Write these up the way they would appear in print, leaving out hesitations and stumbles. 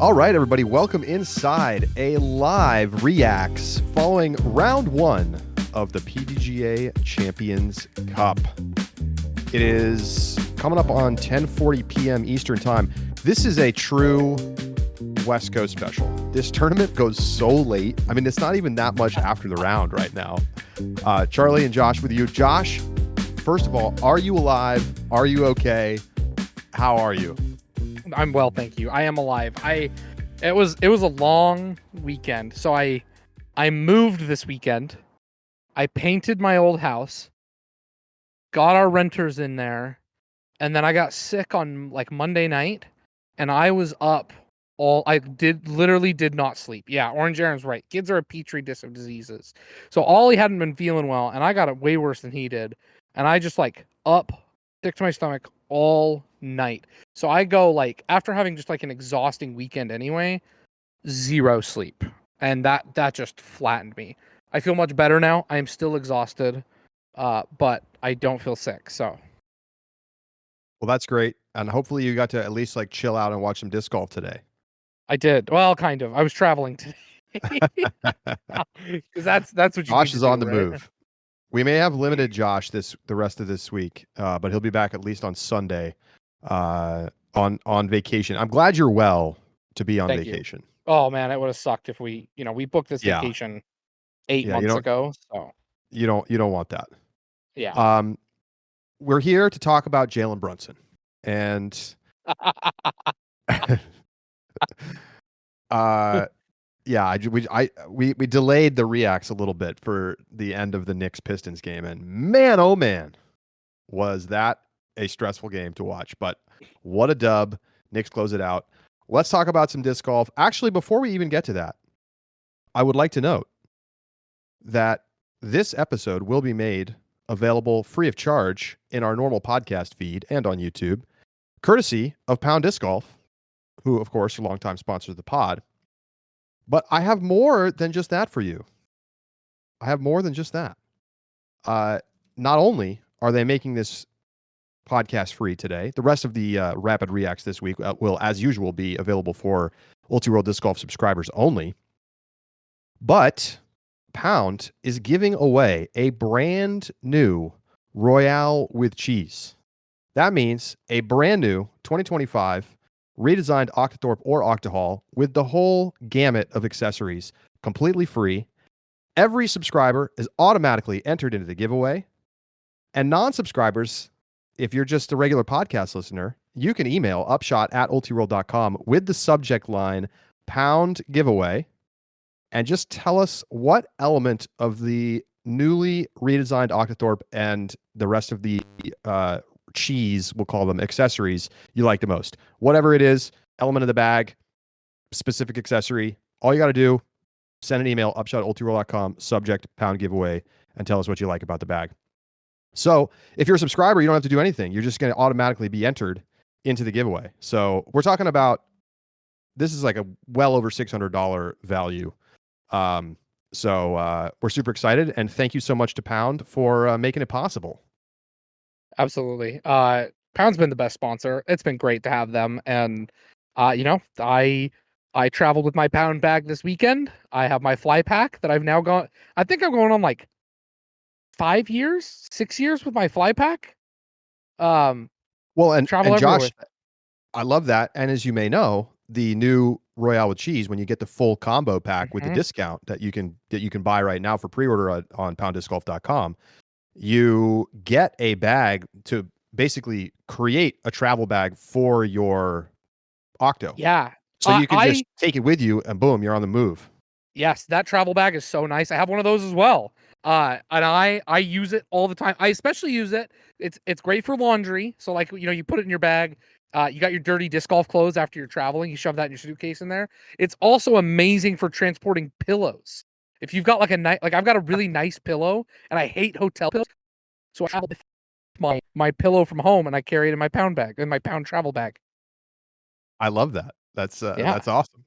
All right, everybody, welcome inside a live Reax following round one of the PDGA Champions Cup. It is coming up on 10:40 p.m. Eastern Time. This is a true West Coast special. This tournament goes so late. I mean, it's not even that much after the round right now. Charlie and Josh with you. Josh, first of all, are you alive? Are you okay? How are you? I'm well, thank you. I am alive. It was a long weekend. So I moved this weekend. I painted my old house. Got our renters in there, and then I got sick on like Monday night, and I was up literally did not sleep. Yeah, Orange Aaron's right. Kids are a petri dish of diseases. So Ollie hadn't been feeling well, and I got it way worse than he did. And I just sick to my stomach all night. So I go after having just an exhausting weekend anyway, 0 sleep. And that just flattened me. I feel much better now. I am still exhausted, but I don't feel sick. So well, that's great. And hopefully you got to at least chill out and watch some disc golf today. I did. Well, kind of. I was traveling today. Because that's what you Josh is on the right? move. We may have limited Josh the rest of this week, but he'll be back at least on Sunday on vacation. I'm glad you're well to be on vacation. Oh man, it would have sucked if we booked this vacation 8 months ago. So you don't want that. Yeah. We're here to talk about Jalen Brunson, and we delayed the Reax a little bit for the end of the Knicks Pistons game, and man, oh man, was that a stressful game to watch. But what a dub! Knicks close it out. Let's talk about some disc golf. Actually, before we even get to that, I would like to note that this episode will be made available free of charge in our normal podcast feed and on YouTube, courtesy of Pound Disc Golf, who, of course, are longtime sponsors of the pod. But I have more than just that for you. I have more than just that. Not only are they making this podcast free today, the rest of the Rapid Reacts this week will, as usual, be available for Ultiworld Disc Golf subscribers only. But Pound is giving away a brand new Royale with cheese. That means a brand new 2025 redesigned Octothorpe or Octahall with the whole gamut of accessories completely free. Every subscriber is automatically entered into the giveaway. And non-subscribers, if you're just a regular podcast listener, you can email upshot@ultiworld.com with the subject line Pound Giveaway and just tell us what element of the newly redesigned Octothorpe and the rest of the cheese, we'll call them accessories, you like the most. Whatever it is, element of the bag, specific accessory, all you got to do, send an email, upshot@ultiworld.com, subject Pound Giveaway, and tell us what you like about the bag. So if you're a subscriber, you don't have to do anything. You're just going to automatically be entered into the giveaway. So we're talking about, this is a well over $600 value. So we're super excited, and thank you so much to Pound for making it possible. Absolutely. Pound's been the best sponsor. It's been great to have them. And, I traveled with my Pound bag this weekend. I have my fly pack that I've now gone. I think I'm going on 5 years, 6 years with my fly pack. And Josh, I love that. And as you may know, the new Royale with cheese, when you get the full combo pack with the discount that you can buy right now for pre-order on pounddiscgolf.com, you get a bag to basically create a travel bag for your Octo. Yeah. So you can just take it with you and boom, you're on the move. Yes, that travel bag is so nice. I have one of those as well. And I use it all the time. I especially use it. It's great for laundry. So you put it in your bag. You got your dirty disc golf clothes after you're traveling. You shove that in your suitcase in there. It's also amazing for transporting pillows. If you've got I've got a really nice pillow, and I hate hotel pillows, so I travel with my pillow from home, and I carry it in my Pound bag, in my Pound travel bag. I love that. That's awesome.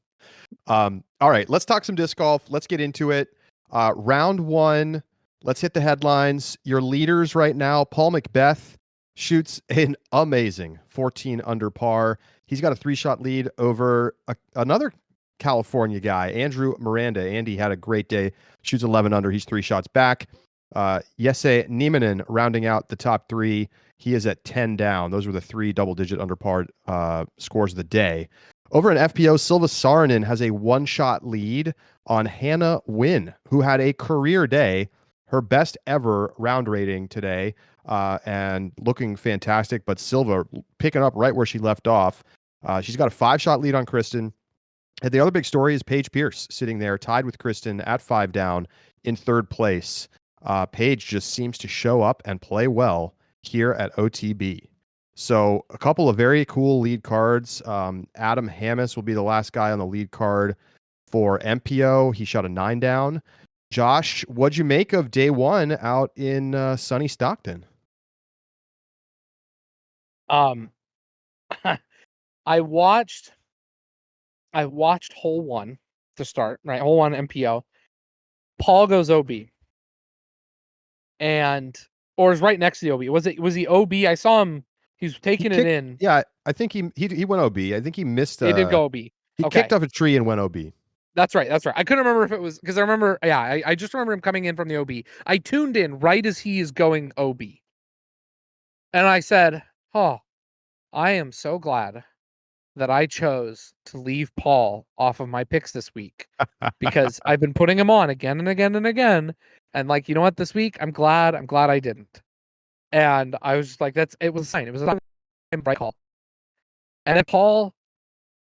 All right, let's talk some disc golf. Let's get into it. Round one. Let's hit the headlines. Your leaders right now: Paul McBeth shoots an amazing 14 under par. He's got a 3-shot lead over another California guy, Andrew Miranda. Andy had a great day. Shoots 11 under. He's 3 shots back. Jesse Nieminen rounding out the top 3. He is at 10 down. Those were the 3 double-digit under par scores of the day. Over in FPO, Silva Saarinen has a 1-shot lead on Hannah Wynn, who had a career day, her best ever round rating today, and looking fantastic. But Silva picking up right where she left off. She's got a 5-shot lead on Kristen. And the other big story is Paige Pierce sitting there tied with Kristen at 5 down in 3rd place. Paige just seems to show up and play well here at OTB. So a couple of very cool lead cards. Adam Hammis will be the last guy on the lead card for MPO. He shot a 9 down. Josh, what'd you make of day 1 out in sunny Stockton? I watched hole 1 to start, right? Hole 1 MPO. Paul goes OB. Or is right next to the OB. Was he OB? I saw him. He was taking it in. Yeah, I think he went OB. I think he missed. He did go OB. He kicked off a tree and went OB. That's right. I couldn't remember if it was because I remember. Yeah, I just remember him coming in from the OB. I tuned in right as he is going OB, and I said, "Oh, I am so glad that I chose to leave Paul off of my picks this week because I've been putting him on again and again and again, and like you know what, this week I'm glad I didn't." And I was just like, it was fine. It was a right call. And then Paul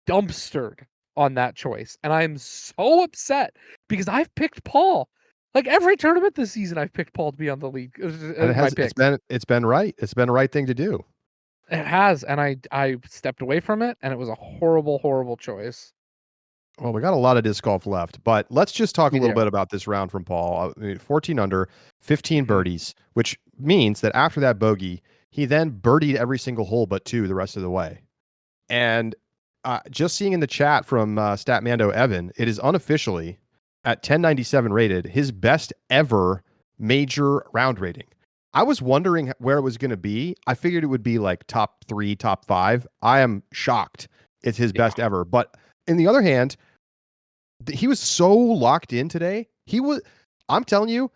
dumpstered on that choice. And I'm so upset because I've picked Paul. Like every tournament this season, I've picked Paul to be on the lead. It's been right. It's been the right thing to do. It has. And I stepped away from it and it was a horrible, horrible choice. Well, we got a lot of disc golf left, but let's just talk a little bit about this round from Paul. 14 under, 15 birdies, which means that after that bogey, he then birdied every single hole but 2 the rest of the way. And just seeing in the chat from Statmando Evan, it is unofficially at 1097 rated, his best ever major round rating. I was wondering where it was going to be. I figured it would be like top 3, top 5. I am shocked it's his best ever. But on the other hand, he was so locked in today. I'm telling you,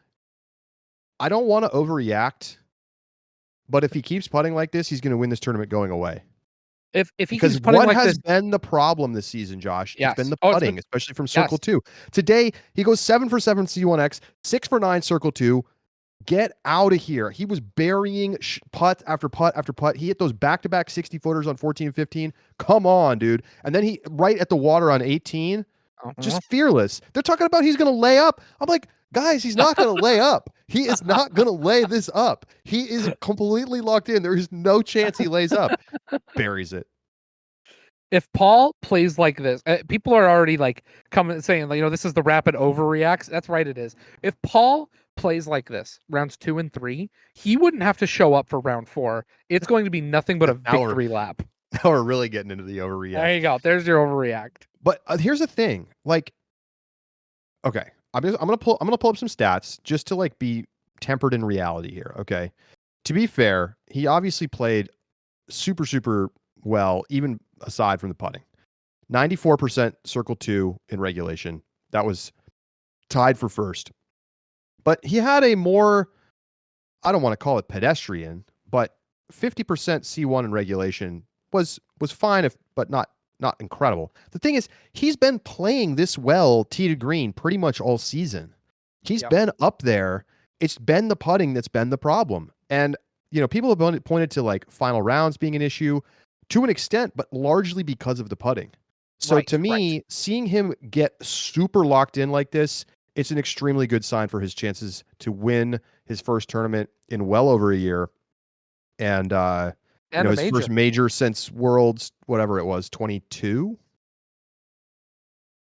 I don't want to overreact, but if he keeps putting like this, he's going to win this tournament going away. If he keeps putting like this, what has been the problem this season, Josh? Yes. It's been the putting, especially from Circle 2. Today, he goes 7 for 7 C1X, 6 for 9 Circle 2. Get out of here. He was burying putt after putt after putt. He hit those back-to-back 60-footers on 14 and 15. Come on, dude. And then he right at the water on 18. Just fearless. They're talking about he's going to lay up. I'm like, guys, he's not going to lay up. He is not going to lay this up. He is completely locked in. There is no chance he lays up. Buries it. If Paul plays like this, people are already like coming saying, you know, this is the rapid overreacts. That's right, it is. If Paul plays like this, rounds 2 and 3, he wouldn't have to show up for round 4. It's going to be nothing but a victory lap. Now we're really getting into the overreact. There you go. There's your overreact. But here's the thing. Like, okay, I'm gonna pull up some stats just to like be tempered in reality here. Okay, to be fair, he obviously played super well, even aside from the putting. 94% Circle 2 in regulation. That was tied for first. But he had a more, I don't want to call it pedestrian, but 50% C1 in regulation was fine, but not incredible. The thing is, he's been playing this well tee to green pretty much all season. He's been up there. It's been the putting that's been the problem. And, you know, people have pointed to like final rounds being an issue to an extent, but largely because of the putting. So to me, seeing him get super locked in like this, it's an extremely good sign for his chances to win his first tournament in well over a year. And you know, his first major since Worlds, whatever it was, 22?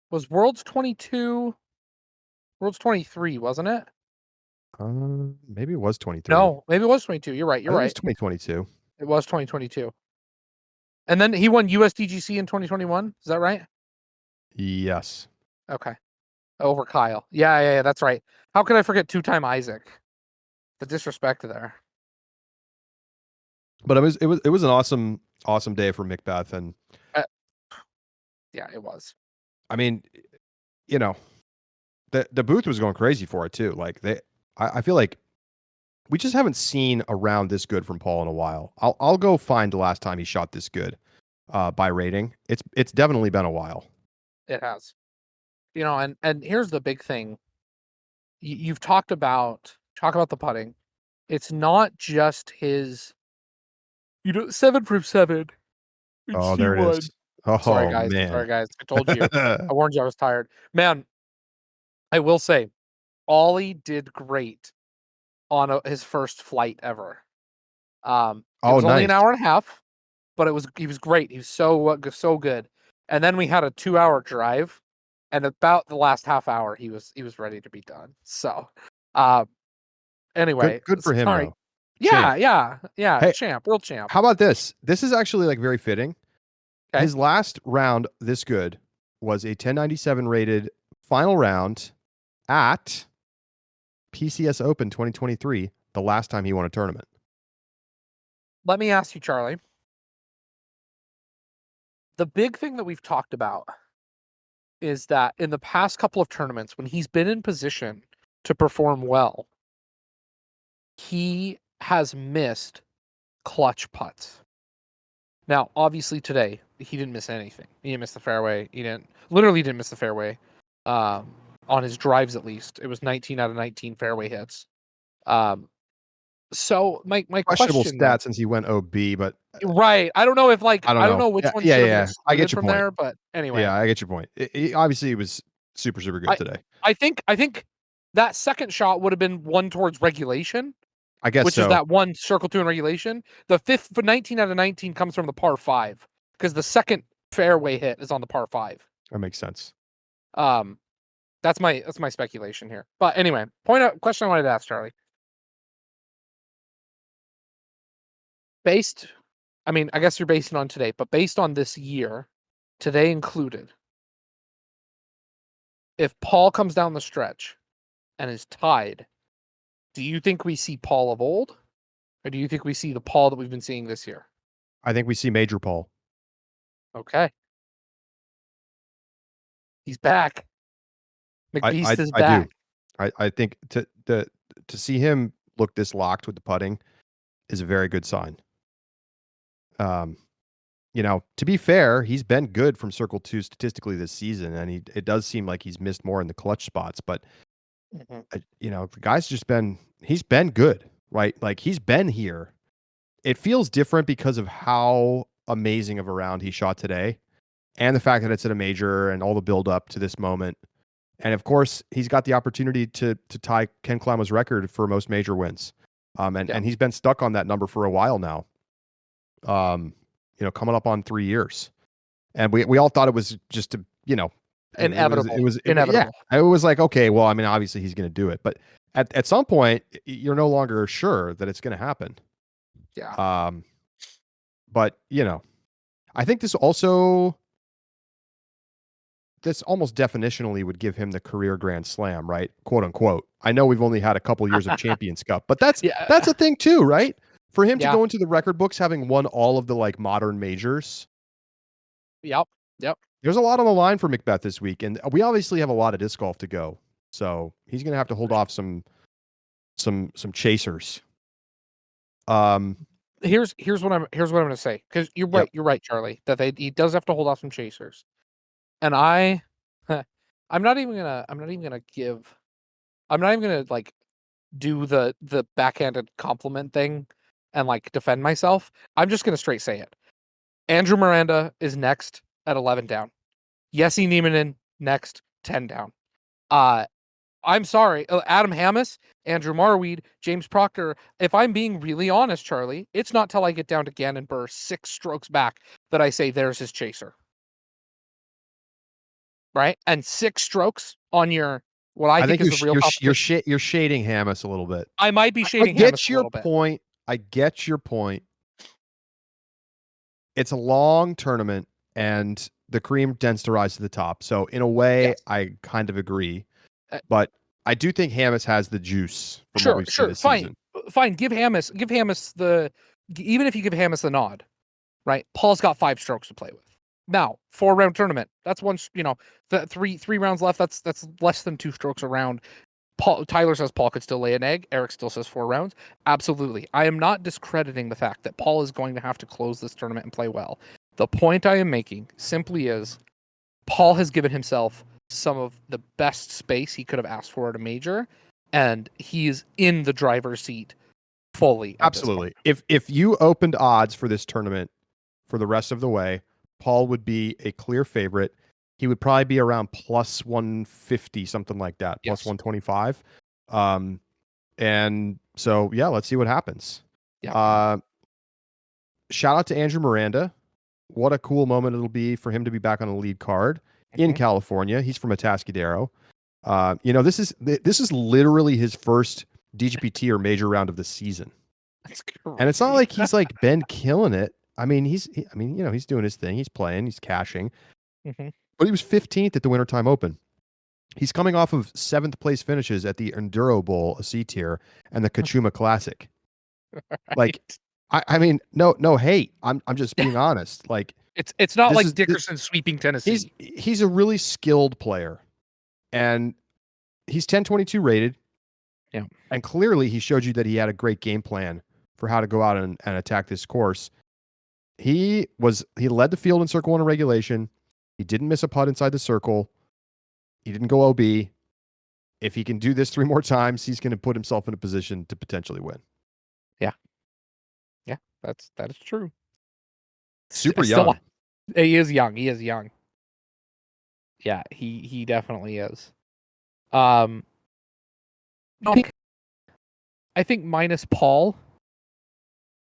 Was Worlds 22? Worlds 23, wasn't it? Maybe it was 23. No, maybe it was 22. You're right. You're right. It was 2022. It was 2022. And then he won USDGC in 2021. Is that right? Yes. Okay. Over Kyle. Yeah, that's right. How could I forget 2-time Isaac? The disrespect there. But it was an awesome Awesome day for McBeth, and yeah, it was. I mean, you know, the booth was going crazy for it too. Like I feel like we just haven't seen a round this good from Paul in a while. I'll go find the last time he shot this good by rating. It's definitely been a while. It has. And here's the big thing. You've talk about the putting. It's not just his 7 from 7. Oh, there it is. Oh, Sorry guys. man. Sorry guys. I told you. I warned you I was tired. Man, I will say, Ollie did great on his first flight ever. It was only an hour and a half, but he was great. He was so good. And then we had a 2-hour drive, and about the last half hour, he was ready to be done. So, anyway, good for him. Sorry. Though. Yeah. Hey, champ, real champ. How about this? This is actually like very fitting. Okay. His last round this good was a 1097 rated final round at PCS Open 2023, the last time he won a tournament. Let me ask you, Charlie. The big thing that we've talked about is that in the past couple of tournaments, when he's been in position to perform well, he has missed clutch putts. Now, obviously today, he didn't miss anything. He didn't miss the fairway. He literally didn't miss the fairway. On his drives, at least. It was 19 out of 19 fairway hits. So my questionable question, stat since he went OB, but right. I don't know if I don't know which one should have been I get your from point. there, but anyway. Yeah, I get your point. Obviously he was super good today. I think that second shot would have been one towards regulation. I guess which is that one circle 2 in regulation. The fifth for 19 out of 19 comes from the par 5 because the second fairway hit is on the par 5. That makes sense. That's my speculation here. But anyway, question I wanted to ask Charlie. I guess you're basing on today, but based on this year, today included, if Paul comes down the stretch and is tied, do you think we see Paul of old, or do you think we see the Paul that we've been seeing this year? I think we see Major Paul. Okay. He's back. McBeast is back. I think to see him look this locked with the putting is a very good sign. To be fair, he's been good from circle 2 statistically this season, and it does seem like he's missed more in the clutch spots, but the guy's he's been good, right? Like he's been here. It feels different because of how amazing of a round he shot today and the fact that it's at a major and all the build up to this moment. And of course, he's got the opportunity to tie Ken Klama's record for most major wins. And he's been stuck on that number for a while now. Coming up on 3 years. And we all thought it was just inevitable. It was inevitable. Yeah, it was like, okay, well, I mean, obviously he's going to do it, but at some point you're no longer sure that it's going to happen. Yeah. But I think this almost definitionally would give him the career Grand Slam, right? Quote unquote. I know we've only had a couple years of Champions Cup, but that's a thing too, right? For him to go into the record books having won all of the like modern majors. Yep. There's a lot on the line for McBeth this week, and we obviously have a lot of disc golf to go. So he's going to have to hold off some chasers. Here's what I'm going to say, because you're right. You're right, Charlie, that he does have to hold off some chasers. And I'm not even gonna like do the backhanded compliment thing and like defend myself. I'm just gonna straight say it. Andrew Miranda is next at 11 down. Jesse Niemanen next 10 down. I'm sorry, Adam Hammes, Andrew Marweed, James Proctor. If I'm being really honest, Charlie, it's not till I get down to Gannon Burr 6 strokes back that I say there's his chaser. Right? And 6 strokes on your what I think is the real competition. You're shading Hammes a little bit. I might be shading Hammes a little bit. I get your point. It's a long tournament, and the cream tends to rise to the top. So in a way, yes. I kind of agree. But I do think Hammes has the juice from what we've seen this season. Fine. Give Hammes even if you give Hammes the nod. right? Paul's got 5 strokes to play with. Now, 4-round tournament. That's one. The three rounds left. That's less than 2 strokes a round. Tyler says Paul could still lay an egg. Eric still says 4 rounds. Absolutely. I am not discrediting the fact that Paul is going to have to close this tournament and play well. The point I am making simply is Paul has given himself some of the best space he could have asked for at a major, and he is in the driver's seat fully. Absolutely. If you opened odds for this tournament for the rest of the way, Paul would be a clear favorite. He would probably be around plus 150, something like that, plus 125. And so, yeah, let's see what happens. Yeah. Shout out to Andrew Miranda. What a cool moment it'll be for him to be back on a lead card in California. He's from Atascadero. This is literally his first DGPT or major round of the season. And it's not like he's like been killing it. I mean, he's doing his thing. He's playing, he's cashing. But he was 15th at the Wintertime Open. He's coming off of 7th place finishes at the Enduro Bowl, a C tier, and the Kachuma Classic. Right. Like, I mean, no hate. I'm just being honest. Like, it's not like Dickerson sweeping Tennessee. He's a really skilled player, and he's 1022 rated. Yeah, and clearly he showed you that he had a great game plan for how to go out and attack this course. He led the field in Circle 1 of regulation. He didn't miss a putt inside the circle. He didn't go OB. If he can do this 3 more times, he's going to put himself in a position to potentially win. Yeah, that is true. Super young. He is young. Yeah, he definitely is. I think minus Paul,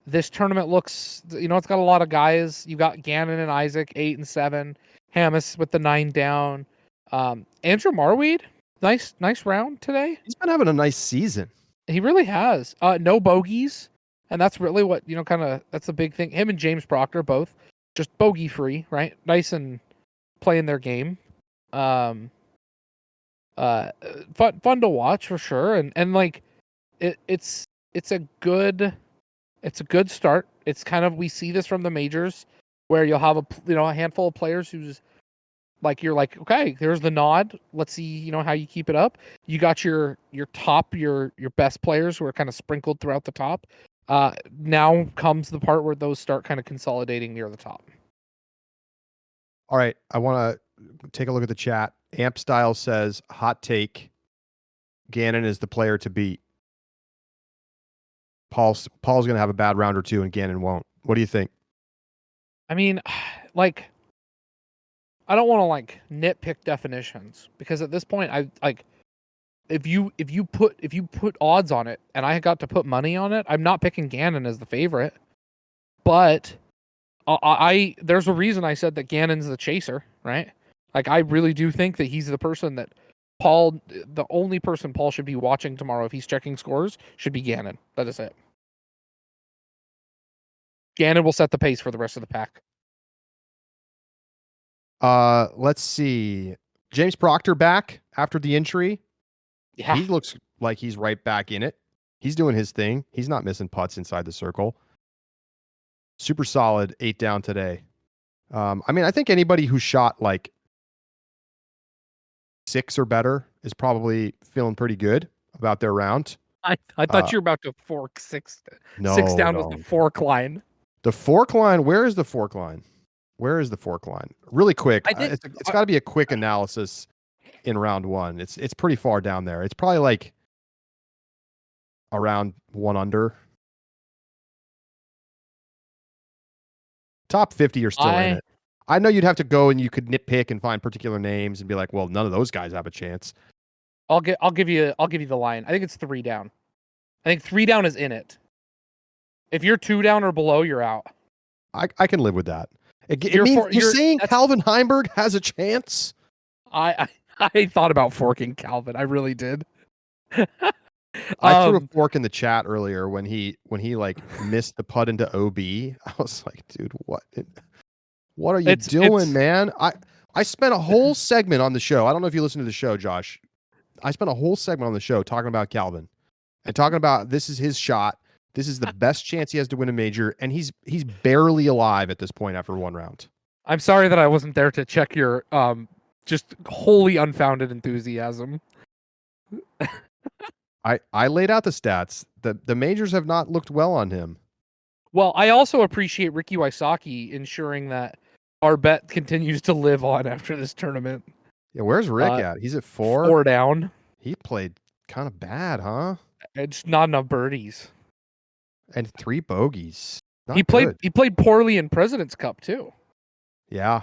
this tournament looks, it's got a lot of guys. You got Gannon and Isaac, 8 and 7. Hamas with the 9 down. Andrew Marweed, nice round today. He's been having a nice season. He really has. No bogeys, and that's really what that's the big thing. Him and James Proctor both just bogey free, right? Nice and playing their game. Fun to watch for sure, and like it's a good start. It's kind of, we see this from the majors where you'll have a handful of players who's like, you're like, okay, there's the nod. Let's see, how you keep it up. You got your top, your best players who are kind of sprinkled throughout the top. Now comes the part where those start kind of consolidating near the top. All right, I want to take a look at the chat. Amp Style says, hot take, Gannon is the player to beat. Paul's going to have a bad round or 2 and Gannon won't. What do you think? I mean, like, I don't want to like nitpick definitions, because at this point, I like, if you put odds on it and I got to put money on it, I'm not picking Gannon as the favorite, but there's a reason I said that Gannon's the chaser, right? Like, I really do think that he's the person that the only person Paul should be watching tomorrow if he's checking scores should be Gannon. That is it. Gannon will set the pace for the rest of the pack. Let's see. James Proctor back after the injury. Yeah. He looks like he's right back in it. He's doing his thing. He's not missing putts inside the circle. Super solid 8 down today. I mean, I think anybody who shot like 6 or better is probably feeling pretty good about their round. I thought you were about to fork 6. No, 6 down was the fork line. The fork line. Where is the fork line? Really quick. It's got to be a quick analysis in round 1. It's pretty far down there. It's probably like around 1 under. Top 50 are still in it. I know you'd have to go and you could nitpick and find particular names and be like, well, none of those guys have a chance. I'll give you the line. I think it's 3 down. I think 3 down is in it. If you're 2 down or below, you're out. I can live with that. You're saying Calvin Heimberg has a chance? I thought about forking Calvin. I really did. I threw a fork in the chat earlier when he like missed the putt into OB. I was like, dude, what are you doing, man? I spent a whole segment on the show. I don't know if you listened to the show, Josh. I spent a whole segment on the show talking about Calvin and talking about this is his shot. This is the best chance he has to win a major, and he's barely alive at this point after one round. I'm sorry that I wasn't there to check your just wholly unfounded enthusiasm. I laid out the stats. The majors have not looked well on him. Well, I also appreciate Ricky Wysocki ensuring that our bet continues to live on after this tournament. Yeah, where's Rick at? He's at 4. 4 down. He played kind of bad, huh? It's not enough birdies. And 3 bogeys. He played poorly in President's Cup too. Yeah.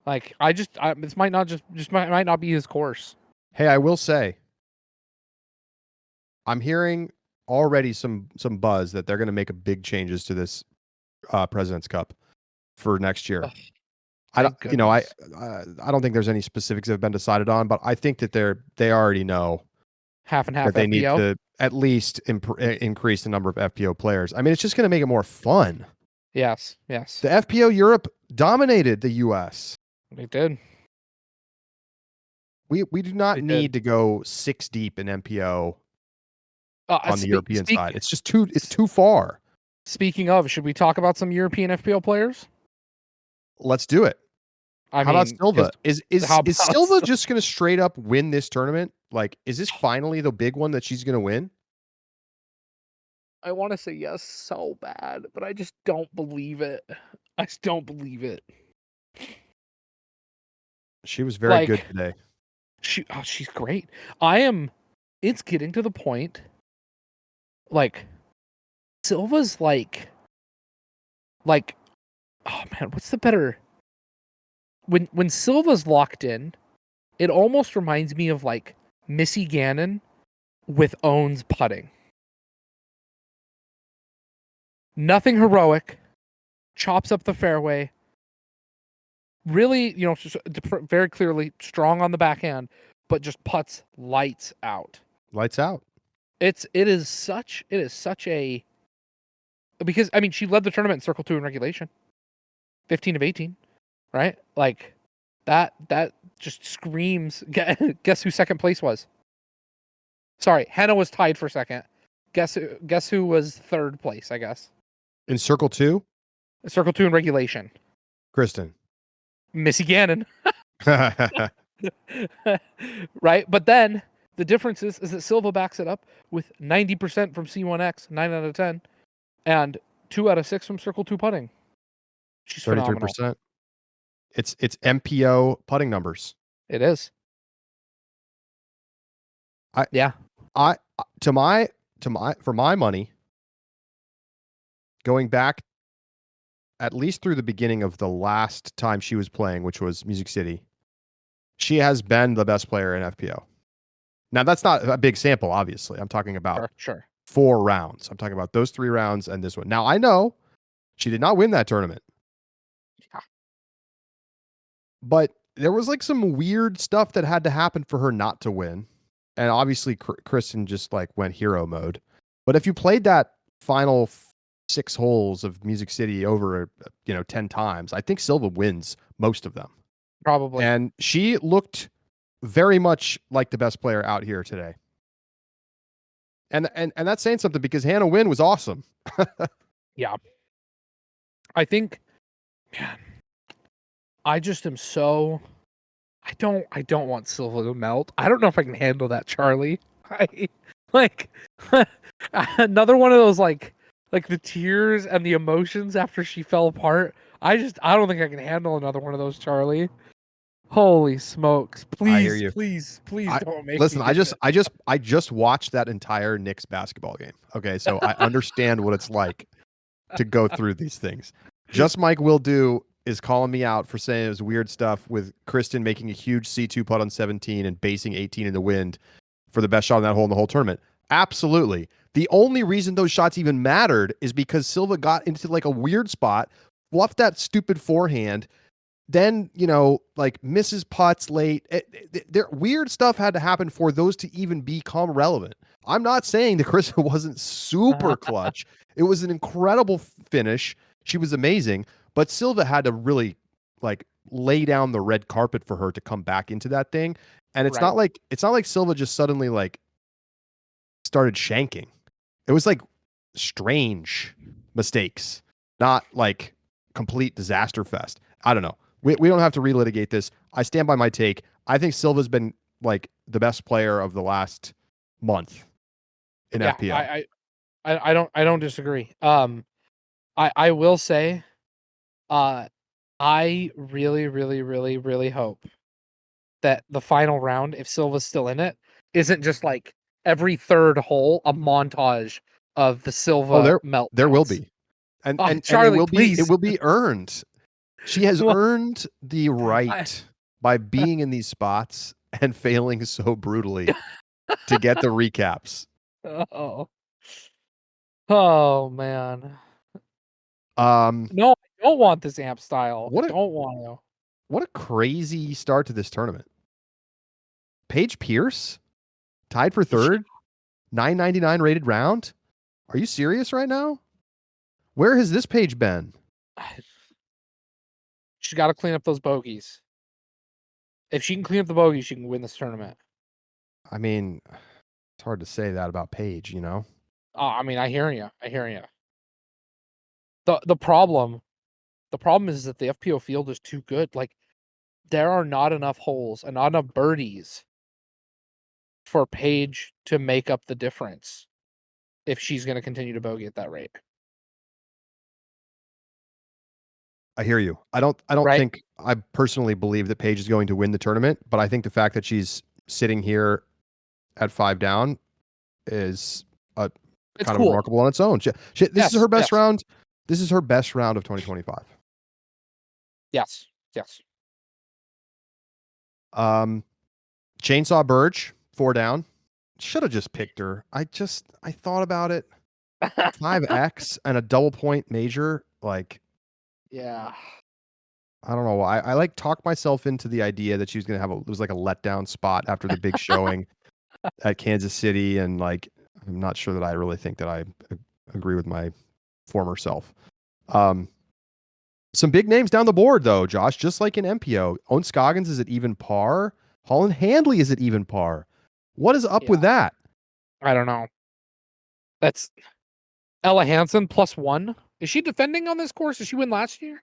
Like this might not be his course. Hey, I will say, I'm hearing already some buzz that they're going to make a big changes to this President's Cup for next year. I don't think there's any specifics that have been decided on, but I think that they already know half and half that they FPO. need to at least increase the number of FPO players. I mean, it's just going to make it more fun. Yes. The FPO Europe dominated the US. They did. We do not need to go 6 deep in MPO on the European side. It's just too far. Speaking of, should we talk about some European FPO players? Let's do it. How about Silva? Is Silva just going to straight up win this tournament? Like, is this finally the big one that she's going to win? I want to say yes so bad, but I just don't believe it. I just don't believe it. She was very good today. She's great. It's getting to the point. Like, Silva's like, oh man, what's the better? When Silva's locked in, it almost reminds me of like Missy Gannon with Owens putting. Nothing heroic, chops up the fairway. Really, very clearly strong on the backhand, but just putts lights out. Lights out. It is such a, because I mean she led the tournament in Circle 2 in regulation. 15 of 18, right? Like that just screams. Guess who second place was? Sorry, Hannah was tied for second. Guess who was third place, I guess. In Circle 2? Circle 2 in regulation. Kristen. Missy Gannon. Right? But then the difference is that Silva backs it up with 90% from C1X, 9 out of 10, and 2 out of 6 from Circle 2 putting. She's 33%. Phenomenal. It's MPO putting numbers. It is. For my money, going back at least through the beginning of the last time she was playing, which was Music City, she has been the best player in FPO. Now, that's not a big sample, obviously. I'm talking about sure. 4 rounds. I'm talking about those 3 rounds and this one. Now, I know she did not win that tournament. Yeah. But there was like some weird stuff that had to happen for her not to win. And obviously, Kristen just like went hero mode. But if you played that final 6 holes of Music City over 10 times, I think Silva wins most of them. Probably. And she looked very much like the best player out here today. And that's saying something because Hannah Wynn was awesome. Yeah. I think, man, I just am so, I don't want Silva to melt. I don't know if I can handle that, Charlie. Another one of those like the tears and the emotions after she fell apart. I don't think I can handle another one of those, Charlie. Holy smokes! Please don't make. Listen, I just watched that entire Knicks basketball game. Okay, so I understand what it's like to go through these things. Just Mike Will Do is calling me out for saying it was weird stuff with Kristen making a huge C2 putt on 17 and basing 18 in the wind for the best shot on that hole in the whole tournament. Absolutely. The only reason those shots even mattered is because Silva got into like a weird spot, fluffed that stupid forehand, then, misses putts late. Weird stuff had to happen for those to even become relevant. I'm not saying that Kristen wasn't super clutch. It was an incredible finish. She was amazing, but Silva had to really lay down the red carpet for her to come back into that thing. And it's not like Silva just suddenly started shanking. It was like strange mistakes, not like complete disaster fest. I don't know. We don't have to relitigate this. I stand by my take. I think Silva's been like the best player of the last month in FPL. I don't disagree. I will say, I really hope that the final round, if Silva's still in it, isn't just like every third hole a montage of the Silva melt. There will be. And Charlie, it will be earned. She has earned the right by being in these spots and failing so brutally to get the recaps. Oh man. No, I don't want this amp style. Don't want to. What a crazy start to this tournament. Paige Pierce tied for third, 999 rated round. Are you serious right now? Where has this page been? She's got to clean up those bogeys. If she can clean up the bogeys, she can win this tournament. I mean, it's hard to say that about Paige, you know? Oh, I mean, I hear you. The problem is that the FPO field is too good. Like, there are not enough holes and not enough birdies for Paige to make up the difference if she's going to continue to bogey at that rate. I hear you. I don't think I personally believe that Paige is going to win the tournament, but I think the fact that she's sitting here at 5 down is kind of remarkable on its own. This is her best round. This is her best round of 2025. Yes. Chainsaw Burge, 4 down. Should have just picked her. I thought about it. 5x and a double point major. Like, yeah. I don't know why. I like talked myself into the idea that she was going to have it was like a letdown spot after the big showing at Kansas City. And like, I'm not sure that I really think that I agree with my former self. Some big names down the board though, Josh, just like in MPO. Owen Scoggins is at even par. Holland Handley is at even par. What is up with that? I don't know. That's Ella Hansen +1. Is she defending on this course? Did she win last year?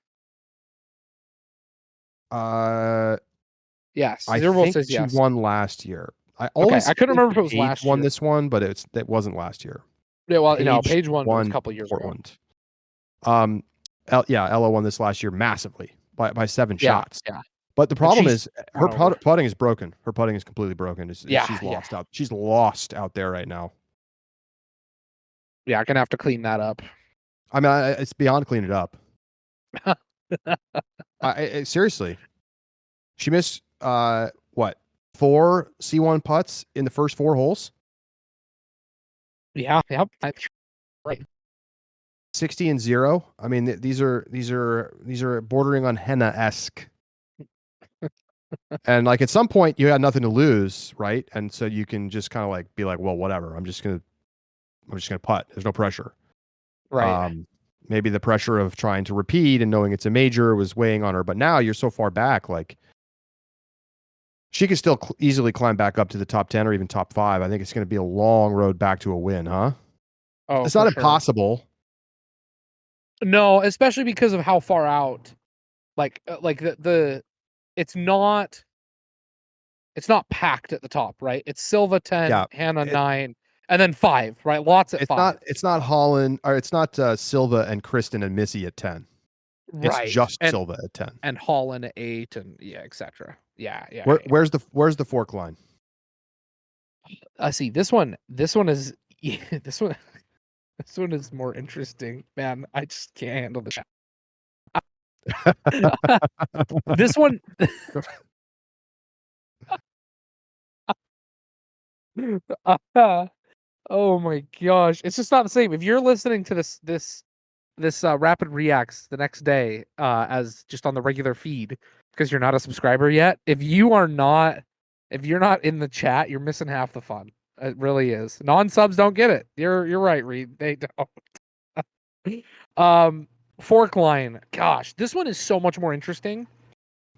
Yes. I think says she yes. won last year. I couldn't remember if it was last year. Won this one, but it wasn't last year. Yeah, well, Paige won a couple years Portland. Ago. Ella won this last year massively by 7 shots. Yeah. But the problem is her putting is broken. Her putting is completely broken. She's lost out. She's lost out there right now. Yeah, I'm gonna have to clean that up. I mean, it's beyond clean it up. Seriously, she missed 4 C1 putts in the first 4 holes. Yeah, right. 60 and 0. I mean, these are bordering on Henna-esque. And like at some point you had nothing to lose, right? And so you can just kind of like be like, well, whatever. I'm just gonna putt. There's no pressure. Right. Maybe the pressure of trying to repeat and knowing it's a major was weighing on her, but now you're so far back, like she could still easily climb back up to the top 10 or even top 5. I think it's going to be a long road back to a win, huh? Oh, it's not impossible. No, especially because of how far out. Like the it's not packed at the top, right? It's Silva 10, Hannah 9, and then 5, right? Lots at 5. It's not Holland, or it's not Silva and Kristen and Missy at 10. Right. It's just Silva at 10. And Holland at 8 and etc. Yeah. Where's the fork line? See, this one is this one is more interesting. Man, I just can't handle this. This one oh my gosh, it's just not the same. If you're listening to this rapid reacts the next day as just on the regular feed because you're not a subscriber yet, if you're not in the chat, you're missing half the fun. It really is. Non-subs don't get it. You're right, Reed. They don't. Fork line. Gosh, this one is so much more interesting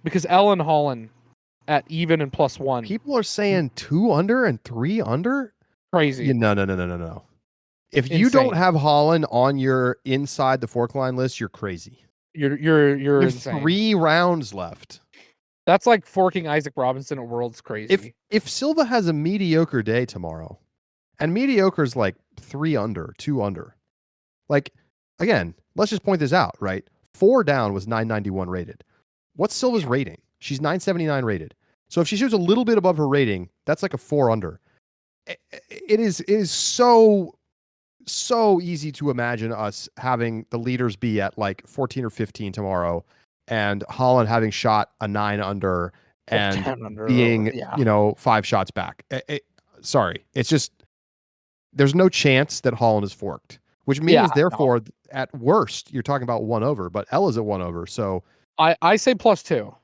because Ellen Holland at even and +1. People are saying 2 under and 3 under. Crazy. No. If you don't Insane. have Holland on your inside the fork line list, you're crazy. You're insane. 3 rounds left. That's like forking Isaac Robinson at Worlds crazy. If Silva has a mediocre day tomorrow, and mediocre is like 3 under, 2 under. Like, again, let's just point this out, right? 4 down was 991 rated. What's Silva's rating? She's 979 rated. So if she shoots a little bit above her rating, that's like a 4 under. It is so easy to imagine us having the leaders be at like 14 or 15 tomorrow, and Holland having shot a 9 under and 10 under, being, 5 shots back. Sorry. It's just, there's no chance that Holland is forked, which means therefore at worst you're talking about 1 over, but Ella's at 1 over. So I say +2.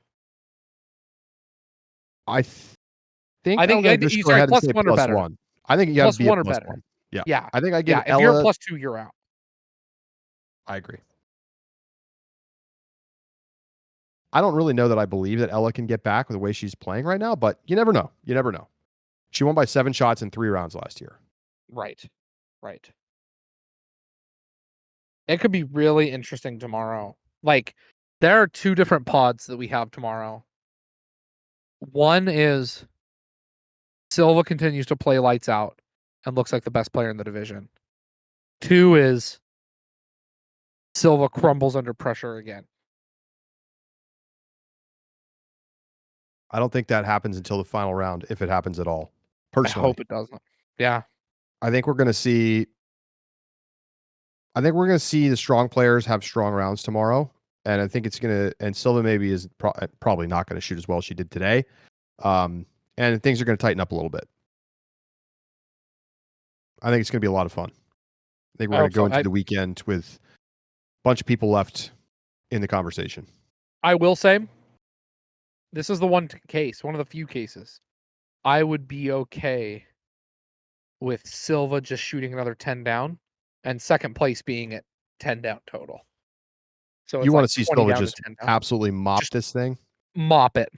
I think you say +1 or better. +1. I think you got to be +1 or +1. better. Yeah. Yeah. I think I give if Ella. you're +2, you're out. I agree. I don't really know that I believe that Ella can get back with the way she's playing right now, but you never know. You never know. She won by 7 shots in 3 rounds last year. Right. It could be really interesting tomorrow. Like, there are 2 different pods that we have tomorrow. One is Silva continues to play lights out and looks like the best player in the division. 2 is Silva crumbles under pressure again. I don't think that happens until the final round, if it happens at all. Personally, I hope it doesn't. Yeah. I think we're going to see the strong players have strong rounds tomorrow, and I think it's going to. And Silva maybe is probably not going to shoot as well as she did today, and things are going to tighten up a little bit. I think it's going to be a lot of fun. I think we're going to go into the weekend with a bunch of people left in the conversation. I will say, this is the one of the few cases, I would be okay with Silva just shooting another 10 down and second place being at 10 down total. So you want to see Silva just absolutely mop this thing? Mop it.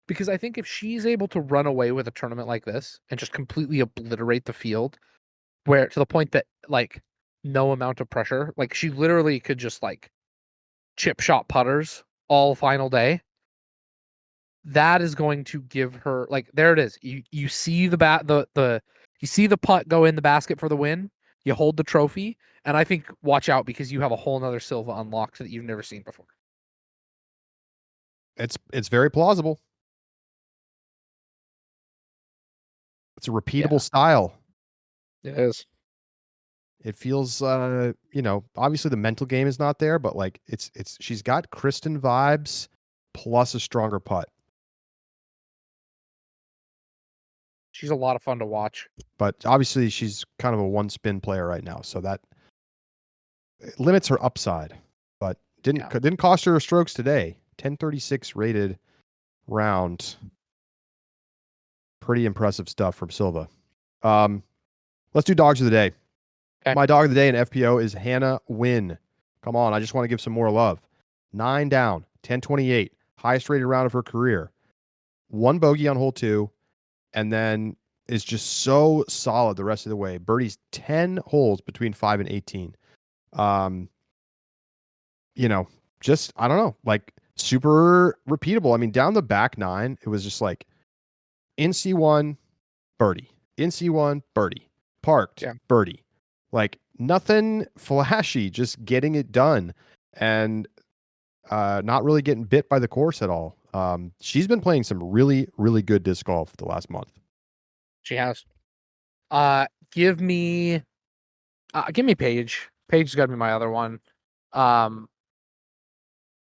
Because I think if she's able to run away with a tournament like this and just completely obliterate the field, where to the point that like no amount of pressure, like she literally could just like chip shot putters all final day, that is going to give her, like, there it is. You see you see the putt go in the basket for the win. You hold the trophy, and I think watch out because you have a whole nother Silva unlocked that you've never seen before. It's very plausible. It's a repeatable style. It is. It feels, obviously the mental game is not there, but like she's got Kristen vibes plus a stronger putt. She's a lot of fun to watch. But obviously she's kind of a one spin player right now, so that limits her upside. But didn't cost her strokes today. 1036 rated round. Pretty impressive stuff from Silva. Let's do dogs of the day. Okay. My dog of the day in FPO is Hannah Wynn. Come on, I just want to give some more love. 9 down, 1028, highest rated round of her career. 1 bogey on hole 2, and then is just so solid the rest of the way. Birdies 10 holes between 5 and 18. Just, I don't know, like super repeatable. I mean, down the back 9, it was just like in C1, birdie. In C1, birdie. Parked, birdie. Like nothing flashy, just getting it done and not really getting bit by the course at all. She's been playing some really, really good disc golf the last month. She has. Give me Paige. Paige's got to be my other one.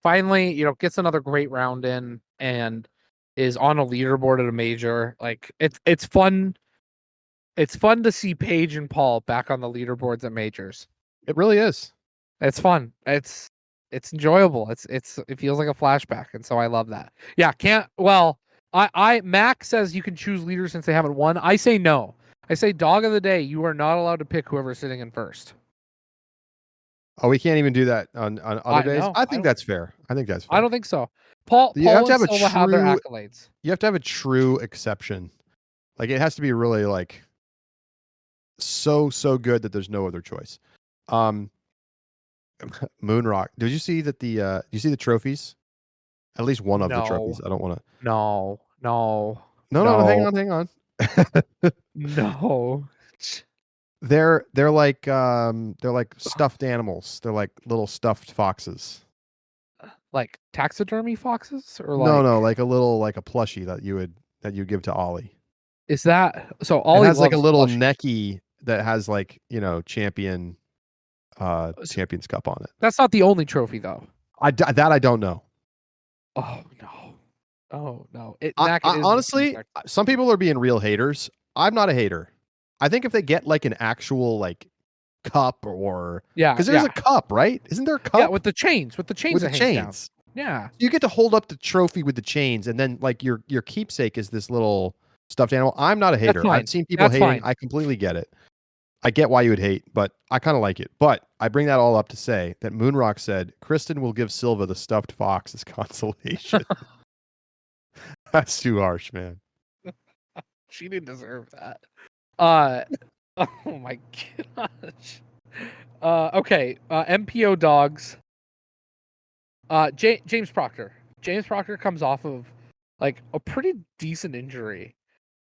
Finally, gets another great round in and is on a leaderboard at a major. Like it's fun. It's fun to see Paige and Paul back on the leaderboards at majors. It really is. It's fun. It's enjoyable. It feels like a flashback, and so I love that. Yeah, Mac says you can choose leaders since they haven't won. I say no. I say dog of the day, you are not allowed to pick whoever's sitting in first. Oh, we can't even do that on other days? I think that's fair. I don't think so. Paul have to have have their accolades. You have to have a true exception. Like it has to be really like so good that there's no other choice. Moonrock. Did you see that you see the trophies? At least one of the trophies. I don't want to. No. No. Hang on. No. They're like stuffed animals. They're like little stuffed foxes. Like taxidermy foxes, or No, like a little like a plushie that you give to Ollie. Is that so? Ollie it has like a loves little plushies. necky that has like Champions Cup on it. That's not the only trophy though. I don't know. Oh no! Honestly, some people are being real haters. I'm not a hater. I think if they get like an actual like cup or because there's a cup, right? Isn't there a cup? Yeah, with the chains. With the chains. Yeah. You get to hold up the trophy with the chains, and then like your keepsake is this little stuffed animal. I'm not a hater. I've seen people hating. I completely get it. I get why you would hate, but I kind of like it. But I bring that all up to say that Moonrock said Kristen will give Silva the stuffed fox as consolation. That's too harsh, man. She didn't deserve that. Oh my gosh. Okay. MPO dogs. James Proctor. James Proctor comes off of like a pretty decent injury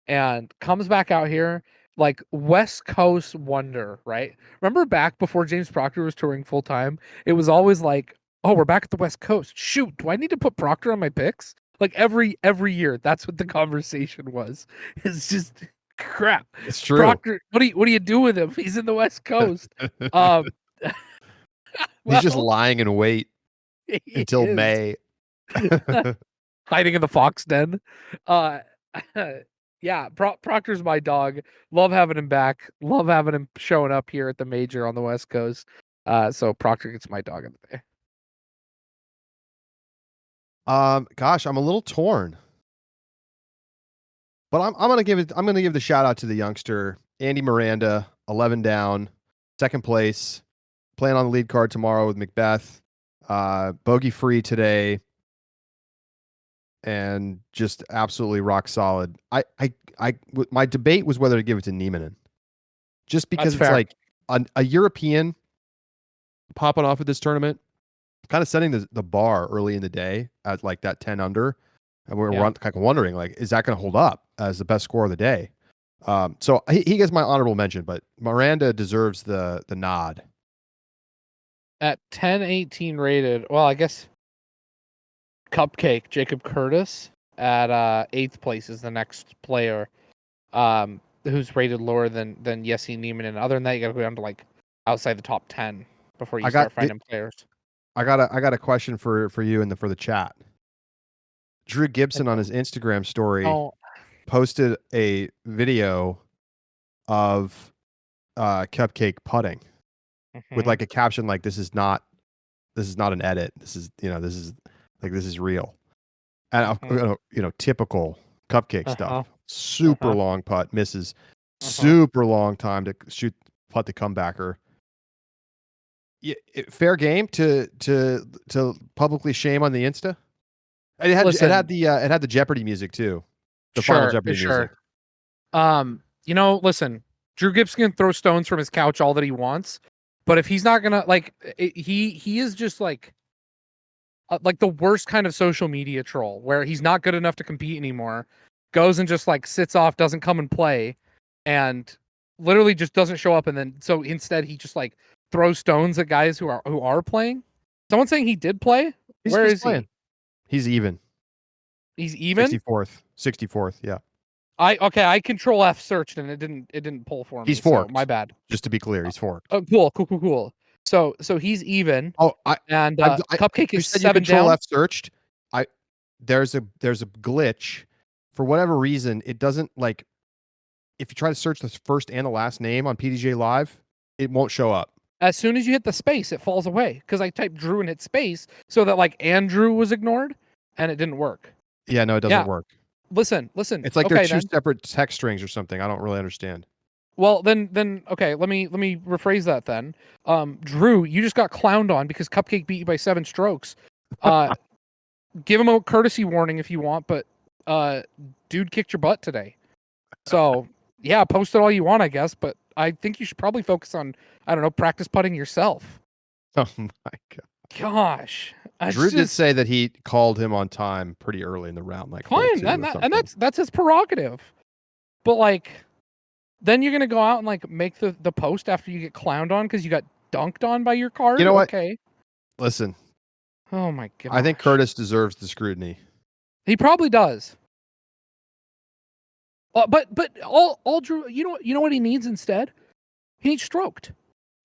and comes back out here like West Coast wonder, right? Remember back before James Proctor was touring full time? It was always like, oh, we're back at the West Coast. Shoot, do I need to put Proctor on my picks? Like every year, that's what the conversation was. It's just crap. It's true. Proctor, what do you do with him? He's in the West Coast. He's just lying in wait until May. Hiding in the fox den. Yeah, Proctor's my dog. Love having him back. Love having him showing up here at the major on the West Coast. So Proctor gets my dog of the day. Gosh, I'm a little torn. But I'm gonna give the shout out to the youngster, Andy Miranda, 11 down, second place, playing on the lead card tomorrow with McBeth. Bogey free today. And just absolutely rock solid. My debate was whether to give it to Nieminen, just because it's like a European popping off at this tournament, kind of setting the bar early in the day at like that 10 under, and we're kind of wondering like, is that going to hold up as the best score of the day? So he gets my honorable mention, but Miranda deserves the nod. At 10-18 rated, well, I guess. Cupcake, Jacob Curtis at 8th place is the next player who's rated lower than Jesse Niemann. And other than that, you got to go down to like outside the top 10 before you start finding players. I got a question for you and for the chat. Drew Gibson on his Instagram story posted a video of Cupcake putting with like a caption like this is not an edit. This is real. And typical Cupcake stuff. Super long putt, misses. Super long time to shoot putt the comebacker. Fair game to publicly shame on the Insta. It had the Jeopardy music too. The final Jeopardy music. Listen, Drew Gibson can throw stones from his couch all that he wants, but if he's not gonna he is just like the worst kind of social media troll where he's not good enough to compete anymore, goes and just like sits off, doesn't come and play, and literally just doesn't show up. And then so instead he just like throws stones at guys who are playing. Someone's saying he did play. Where is he? He's even. He's even. 64th. Yeah. I control F searched and it didn't pull for me. He's forked. So my bad. Just to be clear, he's forked. Oh, cool. So he's even. Cupcake is 7 control down. F searched. There's a glitch. For whatever reason, it doesn't like if you try to search the first and the last name on PDJ Live, it won't show up. As soon as you hit the space, it falls away. Because I typed Drew and hit space so that like Andrew was ignored and it didn't work. Yeah, no, it doesn't work. Listen. It's like they're two separate text strings or something. I don't really understand. Well, then, okay. Let me rephrase that. Then, Drew, you just got clowned on because Cupcake beat you by 7 strokes. Give him a courtesy warning if you want, but dude kicked your butt today. So yeah, post it all you want, I guess. But I think you should probably focus on, I don't know, practice putting yourself. Oh my god. Gosh. Drew did say that he called him on time pretty early in the round, like fine, and that's his prerogative. But like, then you're gonna go out and like make the post after you get clowned on because you got dunked on by your card. You know what? Okay. Listen. Oh my god. I think Curtis deserves the scrutiny. He probably does. But all Drew, you know what he needs instead? He needs stroked.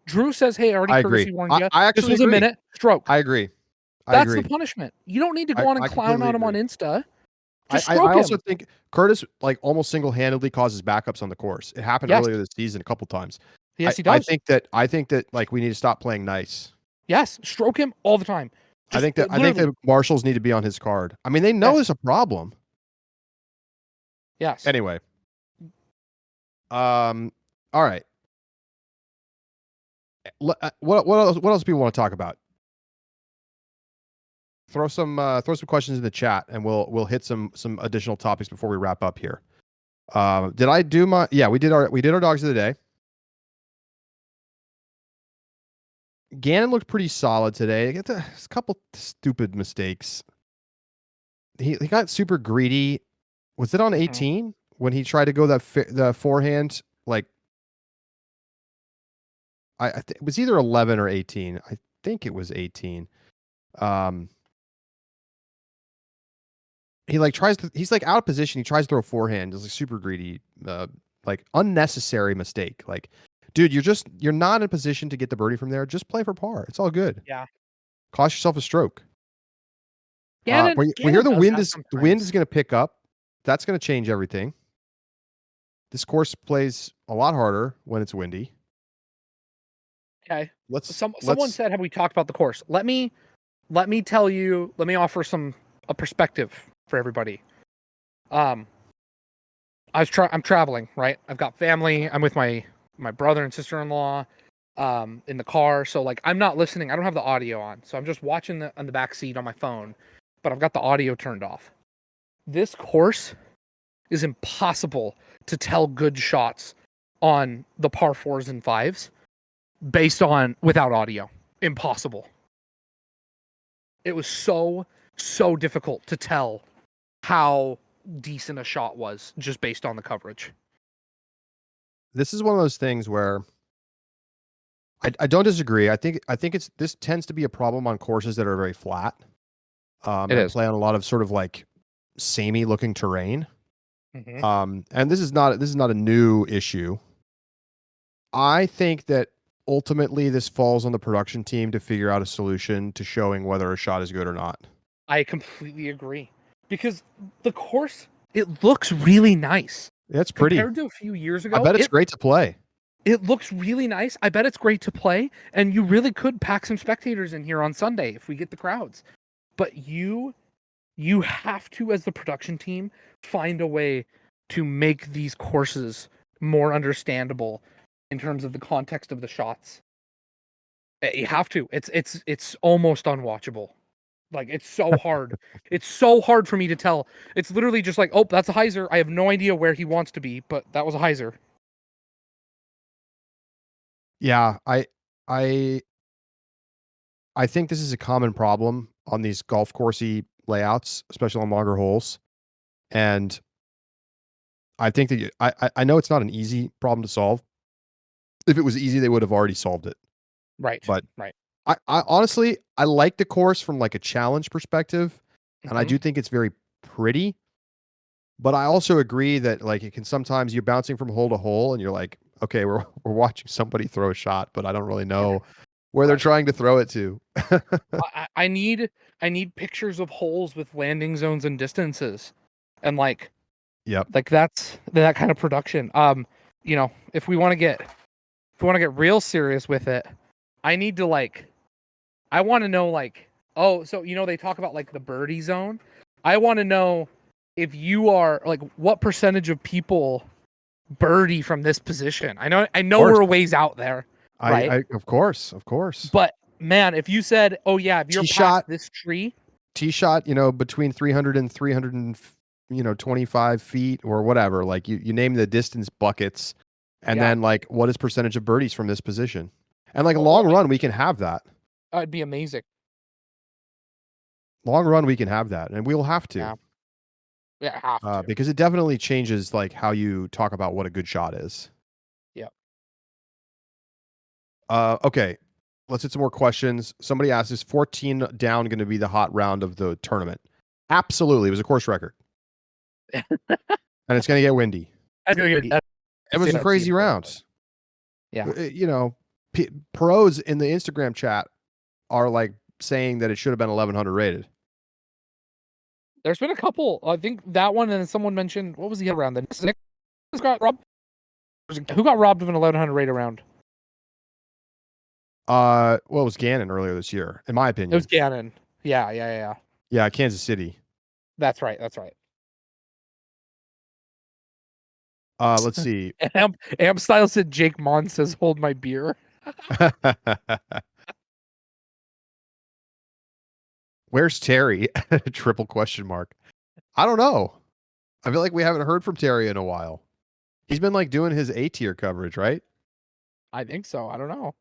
Drew says, "Hey, I already courtesy warned you. I actually this was a minute. Stroke." I agree. That's the punishment. You don't need to go on and clown on him on Insta. Just stroke him. I also think Curtis like almost single-handedly causes backups on the course. It happened earlier this season a couple times. Yes, he does. I think that like we need to stop playing nice. Yes, stroke him all the time. I think that marshals need to be on his card. I mean, they know it's a problem. Yes. Anyway. All right. What else do we want to talk about? Throw some questions in the chat, and we'll hit some additional topics before we wrap up here. Did I do my? Yeah, we did our dogs of the day. Gannon looked pretty solid today. He got a couple stupid mistakes. He got super greedy. Was it on 18 when he tried to go the forehand? Like, I think it was either 11 or 18. I think it was 18. He like he's like out of position. He tries to throw a forehand. It's like super greedy, like unnecessary mistake. Like, dude, you're not in a position to get the birdie from there. Just play for par. It's all good. Yeah. Cost yourself a stroke. Gannon, we hear the wind is going to pick up. That's going to change everything. This course plays a lot harder when it's windy. Okay. Someone said, "Have we talked about the course?" Let me tell you. Let me offer a perspective for everybody. I'm traveling, right? I've got family. I'm with my brother and sister-in-law in the car. So like I'm not listening. I don't have the audio on. So I'm just watching on the back seat on my phone, but I've got the audio turned off. This course is impossible to tell good shots on the par 4s and 5s without audio. Impossible. It was so difficult to tell how decent a shot was just based on the coverage. This is one of those things where I don't disagree. I think this tends to be a problem on courses that are very flat. And play on a lot of sort of like samey looking terrain. Mm-hmm. And this is not a new issue. I think that ultimately this falls on the production team to figure out a solution to showing whether a shot is good or not. I completely agree. Because the course, it looks really nice. It's pretty. Compared to a few years ago. I bet it's great to play. It looks really nice. I bet it's great to play. And you really could pack some spectators in here on Sunday if we get the crowds. But you have to, as the production team, find a way to make these courses more understandable in terms of the context of the shots. You have to. It's almost unwatchable. Like, it's so hard. It's so hard for me to tell. It's literally just like, oh, that's a hyzer. I have no idea where he wants to be, but that was a hyzer. Yeah, I think this is a common problem on these golf coursey layouts, especially on longer holes. And I think that I know it's not an easy problem to solve. If it was easy, they would have already solved it. Right. But right. I honestly, I like the course from like a challenge perspective, and I do think it's very pretty. But I also agree that like it can sometimes you're bouncing from hole to hole, and you're like, okay, we're watching somebody throw a shot, but I don't really know where they're trying to throw it to. I need pictures of holes with landing zones and distances, and like, like that's that kind of production. You know, if we want to get real serious with it, I need to I want to know oh, so you know they talk about like the birdie zone. I want to know if you are like what percentage of people birdie from this position. I know we're a ways out there. Right? Of course. But man, if you said, oh yeah, if you're past this tree, tee shot, you know, between 300 and 325 feet or whatever, like you name the distance buckets, And Yeah. then like, what is percentage of birdies from this position? And like a long run, we can have that. It'd be amazing. Long run, we can have that, and we will have to. Yeah. Yeah, have to. Because it definitely changes like how you talk about what a good shot is. Yep. Okay, let's hit some more questions. Somebody asked, is 14 down going to be the hot round of the tournament? Absolutely. It was a course record. And it's going to get windy. It was a crazy round. Yeah. You know, pros in the Instagram chat are like saying that it should have been 1100 rated. There's been a couple. I think that one, and someone mentioned, what was the other round? The Nick got robbed. Who got robbed of an 1100 rated round? Well, it was Gannon earlier this year, in my opinion. It was Gannon. Yeah. Yeah, Kansas City. That's right. Let's see. Amp Style said Jake Mon says, hold my beer. Where's Terry? Triple question mark. I don't know. I feel like we haven't heard from Terry in a while. He's been like doing his A tier coverage, right? I think so. I don't know.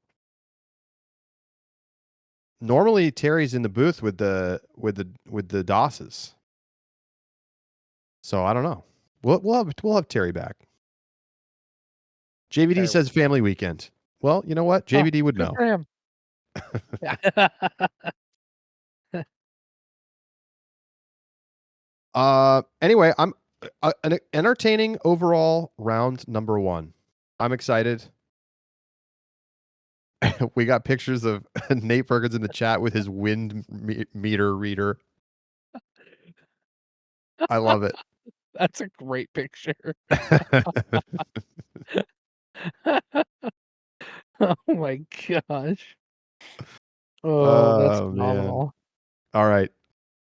Normally Terry's in the booth with the DOSes. So I don't know. We'll have Terry back. JVD says family weekend. Well, you know what? JVD would know. For him. Anyway, I'm an entertaining overall round number 1. I'm excited. We got pictures of Nate Perkins in the chat with his wind meter reader. I love it. That's a great picture. Oh my gosh. Oh, that's phenomenal. Man. All right.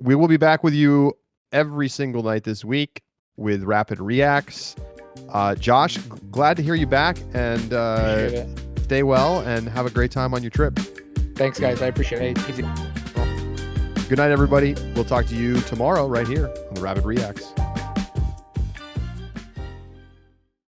We will be back with you every single night this week with Rapid Reacts. Josh, glad to hear you back, and stay well and have a great time on your trip. Thanks, guys. I appreciate it. Good night, everybody. We'll talk to you tomorrow right here on the Rapid Reacts.